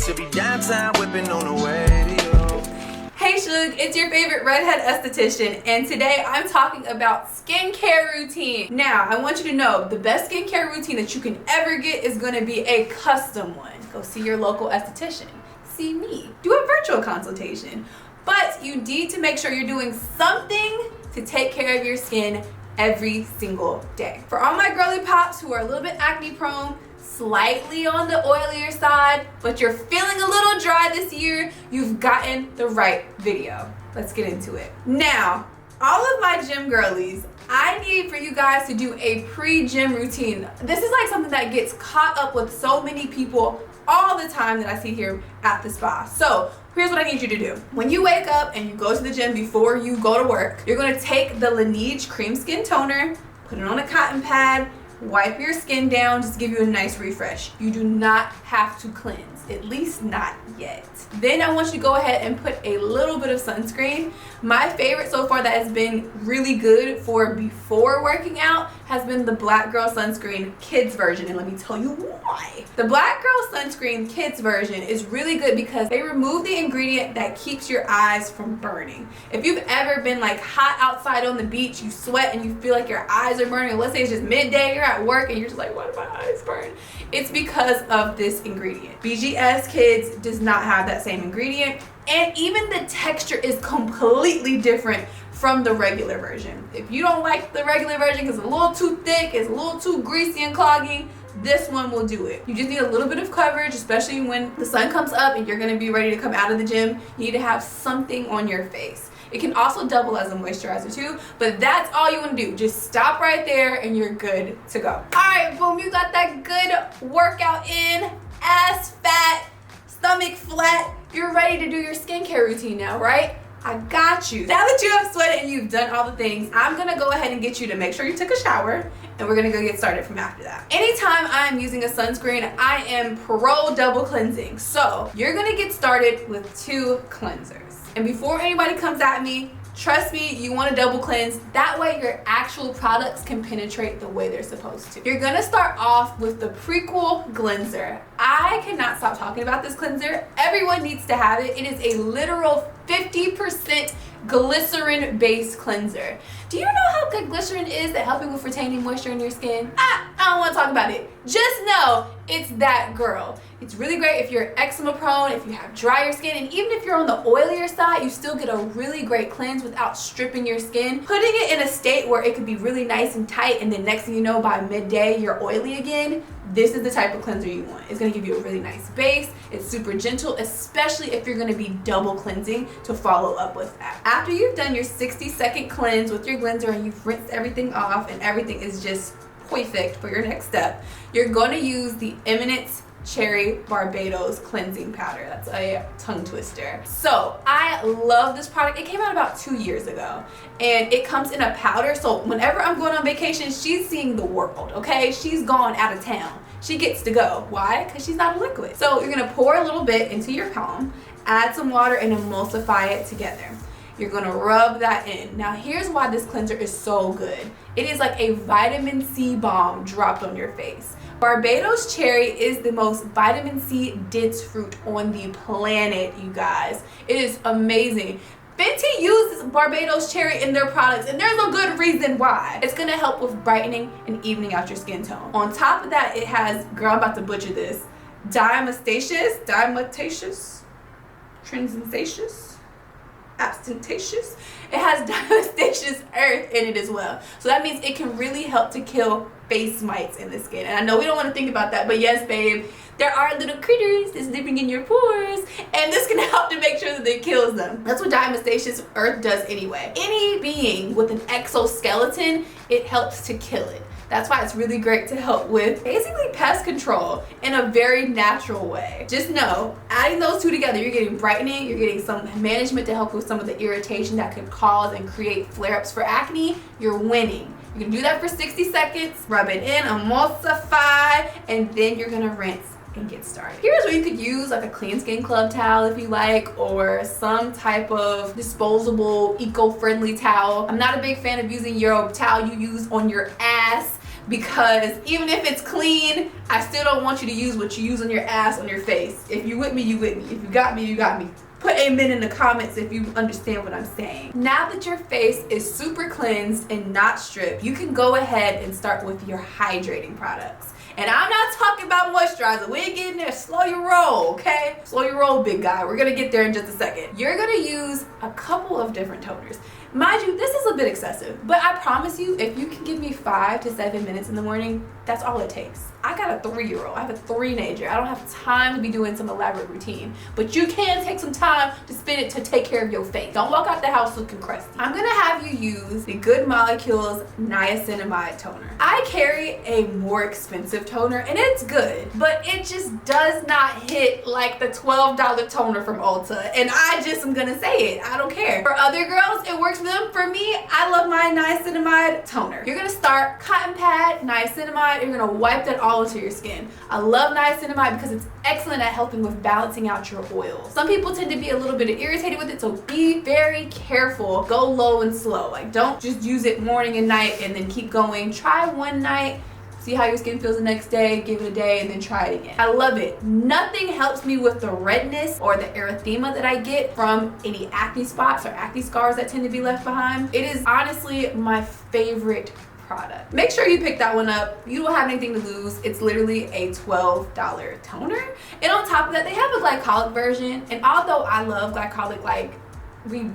She'll be downtown whipping on the radio. Hey Shug, it's your favorite redhead esthetician, and today I'm talking about skincare routine. Now, I want you to know the best skincare routine that you can ever get is going to be a custom one. Go see your local esthetician. See me. Do a virtual consultation. But you need to make sure you're doing something to take care of your skin every single day. For all my girly pops who are a little bit acne prone, slightly on the oilier side, but you're feeling a little dry this year, you've gotten the right video. Let's get into it. Now, all of my gym girlies, I need for you guys to do a pre-gym routine. This is like something that gets caught up with so many people all the time that I see here at the spa. So here's what I need you to do. When you wake up and you go to the gym before you go to work, you're gonna take the Laneige Cream Skin Toner, put it on a cotton pad, wipe your skin down, just give you a nice refresh. You do not have to cleanse, at least not yet. Then I want you to go ahead and put a little bit of sunscreen. My favorite so far that has been really good for before working out has been the Black Girl Sunscreen Kids version, and let me tell you why. The Black Girl Sunscreen Kids version is really good because they remove the ingredient that keeps your eyes from burning. If you've ever been like hot outside on the beach, you sweat and you feel like your eyes are burning, or let's say it's just midday, you're at work and you're just like, why do my eyes burn? It's because of this ingredient. BGS Kids does not have that same ingredient, and even the texture is completely different from the regular version. If you don't like the regular version because it's a little too thick, it's a little too greasy and clogging, this one will do it. You just need a little bit of coverage, especially when the sun comes up and you're gonna be ready to come out of the gym. You need to have something on your face. It can also double as a moisturizer too, but that's all you want to do. Just stop right there and you're good to go. All right, boom, you got that good workout in, ass fat, stomach flat. You're ready to do your skincare routine now, right? I got you. Now that you have sweated and you've done all the things, I'm gonna go ahead and get you to make sure you took a shower, and we're gonna go get started from after that. Anytime I'm using a sunscreen, I am pro double cleansing. So you're gonna get started with 2 cleansers. And before anybody comes at me, trust me, you want to double cleanse. That way your actual products can penetrate the way they're supposed to. You're gonna start off with the Prequel Cleanser. I cannot stop talking about this cleanser. Everyone needs to have it. It is a literal 50% glycerin based cleanser. Do you know how good glycerin is at helping with retaining moisture in your skin? I don't want to talk about it. Just know it's that girl. It's really great if you're eczema prone, if you have drier skin, and even if you're on the oilier side, you still get a really great cleanse without stripping your skin. Putting it in a state where it could be really nice and tight, and then next thing you know, by midday, you're oily again. This is the type of cleanser you want. It's gonna give you a really nice base. It's super gentle, especially if you're gonna be double cleansing to follow up with that. After you've done your 60-second cleanse with your cleanser and you've rinsed everything off and everything is just perfect for your next step, you're gonna use the Eminence Cherry Barbados Cleansing Powder. That's a tongue twister. So I love this product. It came out about 2 years ago, and it comes in a powder. So whenever I'm going on vacation, she's seeing the world, okay? She's gone out of town. She gets to go. Why? Because she's not a liquid. So you're gonna pour a little bit into your palm, add some water, and emulsify it together. You're gonna rub that in. Now here's why this cleanser is so good. It is like a vitamin C bomb dropped on your face. Barbados cherry is the most vitamin C dense fruit on the planet, you guys. It is amazing. Fenty uses Barbados cherry in their products, and there's a good reason why. It's gonna help with brightening and evening out your skin tone. On top of that, it has, girl, I'm about to butcher this, diatomaceous, transensatious, abstentaceous. It has diatomaceous earth in it as well. So that means it can really help to kill face mites in the skin. And I know we don't want to think about that, but yes, babe, there are little critters that's living in your pores, and this can help to make sure that it kills them. That's what diatomaceous earth does anyway. Any being with an exoskeleton, it helps to kill it. That's why it's really great to help with basically pest control in a very natural way. Just know, adding those 2 together, you're getting brightening, you're getting some management to help with some of the irritation that could cause and create flare-ups for acne. You're winning. You can do that for 60 seconds, rub it in, emulsify, and then you're gonna rinse and get started. Here's where you could use like a clean skin club towel if you like, or some type of disposable eco-friendly towel. I'm not a big fan of using your towel you use on your ass because even if it's clean, I still don't want you to use what you use on your ass on your face. If you with me, you with me. If you got me, you got me. Put amen in the comments if you understand what I'm saying. Now that your face is super cleansed and not stripped, you can go ahead and start with your hydrating products. And I'm not talking about moisturizer. We ain't getting there. Slow your roll, okay? Slow your roll, big guy. We're gonna get there in just a second. You're gonna use a couple of different toners. Mind you, this is a bit excessive, but I promise you, if you can give me 5 to 7 minutes in the morning, that's all it takes. I got a 3-year-old. I have a 3-nager. I don't have time to be doing some elaborate routine, but you can take some time to spend it to take care of your face. Don't walk out the house looking crusty. I'm gonna have you use the Good Molecules Niacinamide Toner. I carry a more expensive toner, and it's good, but it just does not hit like the $12 toner from Ulta, and I just am gonna say it. I don't care. For other girls, it works for them. For me, I love my niacinamide toner. You're gonna start cotton pad, niacinamide, and you're gonna wipe that all into your skin. I love niacinamide because it's excellent at helping with balancing out your oils. Some people tend to be a little bit irritated with it, so be very careful. Go low and slow. Like, don't just use it morning and night and then keep going. Try one night, see how your skin feels the next day, give it a day, and then try it again. I love it. Nothing helps me with the redness or the erythema that I get from any acne spots or acne scars that tend to be left behind. It is honestly my favorite product. Make sure you pick that one up. You don't have anything to lose. It's literally a $12 toner. And on top of that, they have a glycolic version. And although I love glycolic, like we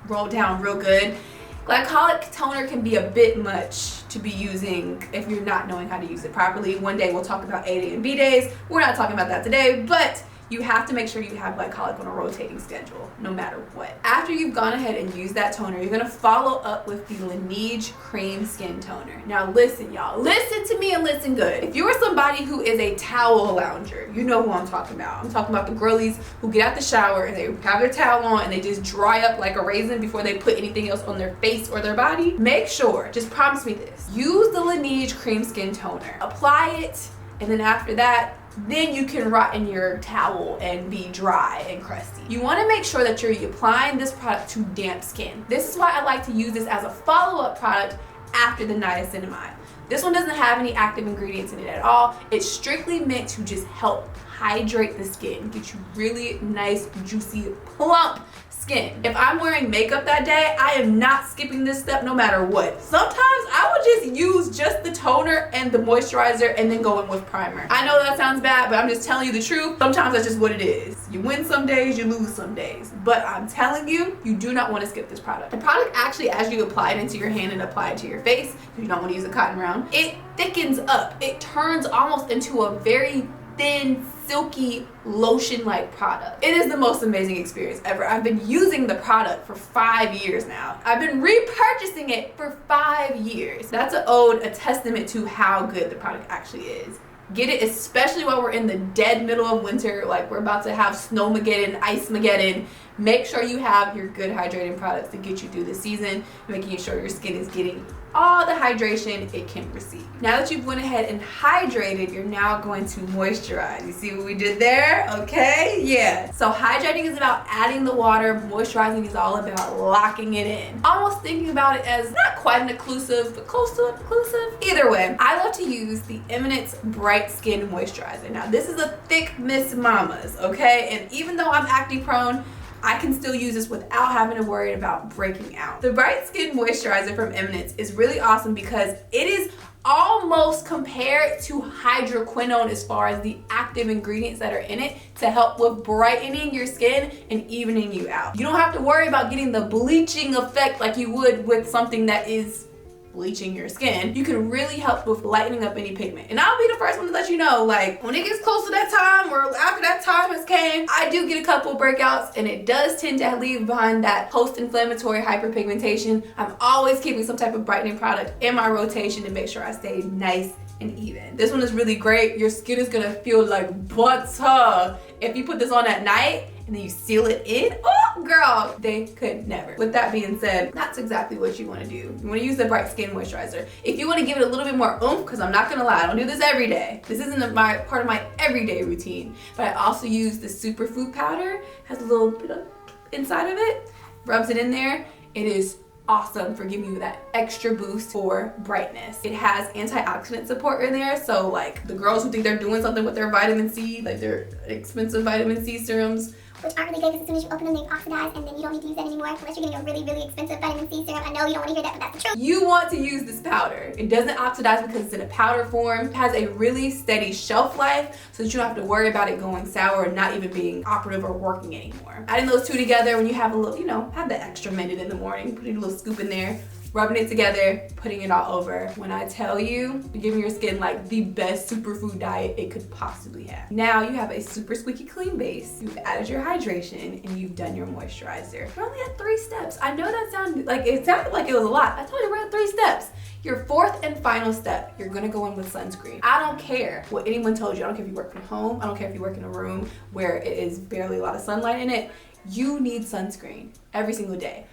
roll down real good, glycolic toner can be a bit much to be using if you're not knowing how to use it properly. One day we'll talk about A day and B days. We're not talking about that today, but you have to make sure you have glycolic on a rotating schedule, no matter what. After you've gone ahead and used that toner, you're gonna follow up with the Laneige Cream Skin Toner. Now listen, y'all, listen to me and listen good. If you're somebody who is a towel lounger, you know who I'm talking about. I'm talking about the girlies who get out the shower and they have their towel on and they just dry up like a raisin before they put anything else on their face or their body. Make sure, just promise me this, use the Laneige Cream Skin Toner. Apply it, and then after that, then you can rot in your towel and be dry and crusty. You want to make sure that you're applying this product to damp skin. This is why I like to use this as a follow-up product after the niacinamide. This one doesn't have any active ingredients in it at all. It's strictly meant to just help hydrate the skin, get you really nice, juicy, plump skin. If I'm wearing makeup that day, I am not skipping this step no matter what. Sometimes I would just use just the toner and the moisturizer and then go in with primer. I know that sounds bad, but I'm just telling you the truth. Sometimes that's just what it is. You win some days, you lose some days. But I'm telling you, you do not want to skip this product. The product actually, as you apply it into your hand and apply it to your face, if you don't want to use a cotton round, it thickens up. It turns almost into a very thin, silky, lotion-like product. It is the most amazing experience ever. I've been using the product for 5 years now. I've been repurchasing it for 5 years. That's a testament to how good the product actually is. Get it, especially while we're in the dead middle of winter, like we're about to have Snowmageddon, Ice-mageddon. Make sure you have your good hydrating products to get you through the season, making sure your skin is getting all the hydration it can receive. Now that you've went ahead and hydrated, you're now going to moisturize. You see what we did there? Okay, yeah. So hydrating is about adding the water. Moisturizing is all about locking it in. Almost thinking about it as not quite an occlusive, but close to an occlusive. Either way, I love to use the Eminence Bright Skin Moisturizer. Now this is a thick Miss Mama's, okay? And even though I'm acne prone, I can still use this without having to worry about breaking out. The Bright Skin Moisturizer from Eminence is really awesome because it is almost compared to hydroquinone as far as the active ingredients that are in it to help with brightening your skin and evening you out. You don't have to worry about getting the bleaching effect like you would with something that is bleaching your skin. You can really help with lightening up any pigment. And I'll be the first one to let you know, like, when it gets close to that time or after that time has came, I do get a couple breakouts and it does tend to leave behind that post-inflammatory hyperpigmentation. I'm always keeping some type of brightening product in my rotation to make sure I stay nice and even. This one is really great. Your skin is gonna feel like butter if you put this on at night and then you seal it in. Oh girl, they could never. With that being said, that's exactly what you want to do. You want to use the Bright Skin Moisturizer. If you want to give it a little bit more oomph, because I'm not gonna lie, I don't do this every day. This isn't part of my everyday routine, but I also use the superfood powder. Has a little bit of inside of it, rubs it in there. It is awesome for giving you that extra boost for brightness. It has antioxidant support in there, so like the girls who think they're doing something with their vitamin C, like their expensive vitamin C serums, which aren't really good because as soon as you open them, they oxidize, and then you don't need to use that anymore unless you're getting a really, really expensive vitamin C serum. I know you don't want to hear that, but that's the truth. You want to use this powder. It doesn't oxidize because it's in a powder form. It has a really steady shelf life so that you don't have to worry about it going sour or not even being operative or working anymore. Adding those two together when you have a little, you know, have the extra minute in the morning, putting a little scoop in there, rubbing it together, putting it all over. When I tell you, you're giving your skin like the best superfood diet it could possibly have. Now you have a super squeaky clean base, you've added your hydration, and you've done your moisturizer. We're only at 3 steps. I know that sounded like it was a lot. I told you we're at 3 steps. Your fourth and final step, you're gonna go in with sunscreen. I don't care what anyone told you. I don't care if you work from home. I don't care if you work in a room where it is barely a lot of sunlight in it. You need sunscreen every single day.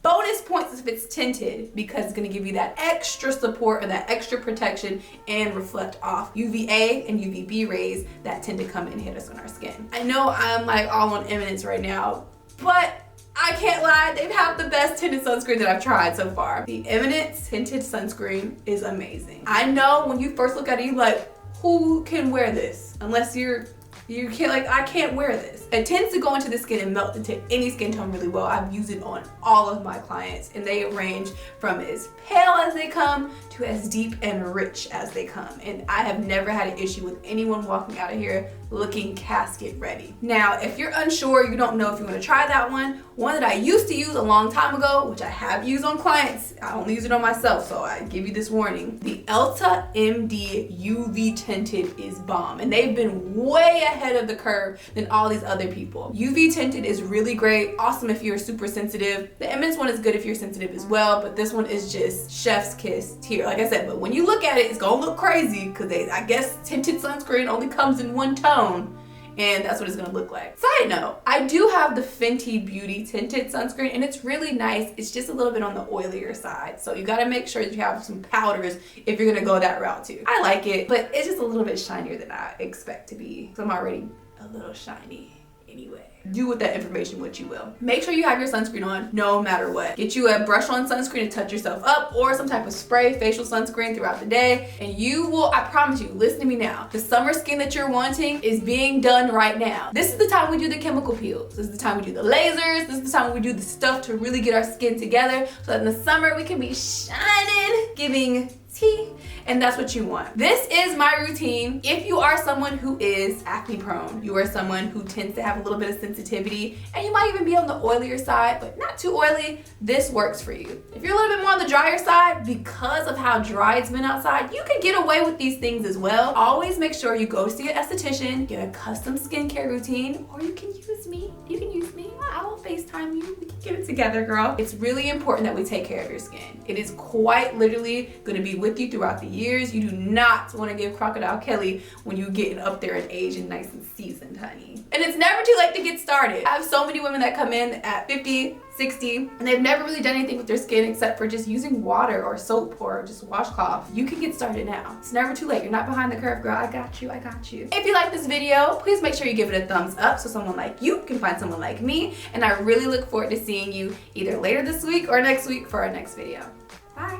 Bonus points if it's tinted because it's going to give you that extra support and that extra protection and reflect off UVA and UVB rays that tend to come and hit us on our skin. I know I'm like all on Eminence right now, but I can't lie, they have the best tinted sunscreen that I've tried so far. The Eminence tinted sunscreen is amazing. I know when you first look at it, you're like, who can wear this? Unless you can't, like, I can't wear this. It tends to go into the skin and melt into any skin tone really well. I've used it on all of my clients, and they range from as pale as they come to as deep and rich as they come. And I have never had an issue with anyone walking out of here looking casket ready. Now, if you're unsure, you don't know if you want to try that one that I used to use a long time ago, which I have used on clients, I only use it on myself, so I give you this warning. The Elta MD UV tinted is bomb, and they've been way ahead of the curve than all these other people. UV tinted is really great, awesome if you're super sensitive. The Eminence one is good if you're sensitive as well, but this one is just chef's kiss tier, like I said. But when you look at it, it's gonna look crazy because I guess tinted sunscreen only comes in one tone, and that's what it's gonna look like. Side note, I do have the Fenty Beauty tinted sunscreen, and it's really nice. It's just a little bit on the oilier side, so you gotta make sure that you have some powders if you're gonna go that route too. I like it, but it's just a little bit shinier than I expect to be, so I'm already a little shiny anyway. Do with that information what you will. Make sure you have your sunscreen on no matter what. Get you a brush on sunscreen to touch yourself up, or some type of spray facial sunscreen throughout the day, and you will, I promise you, listen to me now, the summer skin that you're wanting is being done right now. This is the time we do the chemical peels. This is the time we do the lasers. This is the time we do the stuff to really get our skin together so that in the summer we can be shining, giving tea, and that's what you want. This is my routine. If you are someone who is acne prone, you are someone who tends to have a little bit of sensitivity, and you might even be on the oilier side, but not too oily, this works for you. If you're a little bit more on the drier side, because of how dry it's been outside, you can get away with these things as well. Always make sure you go see an esthetician, get a custom skincare routine, or you can use me. You can use me. I will FaceTime you. We can get it together, girl. It's really important that we take care of your skin. It is quite literally gonna be with you throughout the years. You do not want to give Crocodile Kelly when you're getting up there in age and nice and seasoned, honey. And it's never too late to get started. I have so many women that come in at 50, 60, and they've never really done anything with their skin except for just using water or soap or just washcloth. You can get started now. It's never too late. You're not behind the curve, girl. I got you. I got you. If you like this video, please make sure you give it a thumbs up so someone like you can find someone like me. And I really look forward to seeing you either later this week or next week for our next video. Bye.